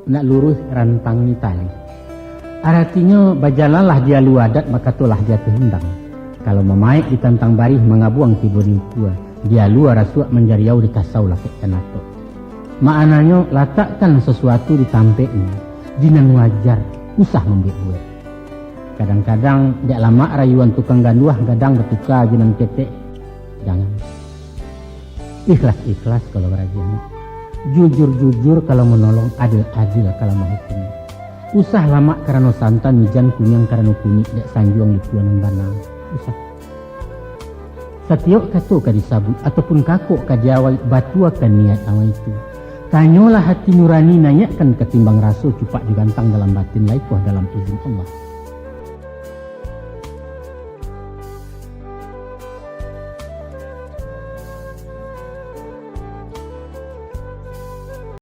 nak lurus rantang tali. Artinya bajalanlah dia lu adat maka tulah dia terundang. Kalau memaik ditantang barih mengabuang tiba di ukua, dia lu rasuak menjariau di kasau lakik kanato. Maknanya letakkan sesuatu di tampeknya, jinan wajar, usah membuat-buat. Kadang-kadang tidak lama rayuan tukang ganduah gadang ketika jinan ketek. Jangan. Ikhlas-ikhlas kalau rajin. Jujur-jujur kalau menolong, adil-adil kalau menghukum. Usah lama karena santan nijan kunyang karena kunyit dak sanjuang di puanan banang. Usah. Setiok kato ka disabut ataupun kakok ka diawai batu akan niat awal itu. Tanyolah hati nurani nanyakan ketimbang rasul cupak digantang dalam batin laikoh dalam izin Allah.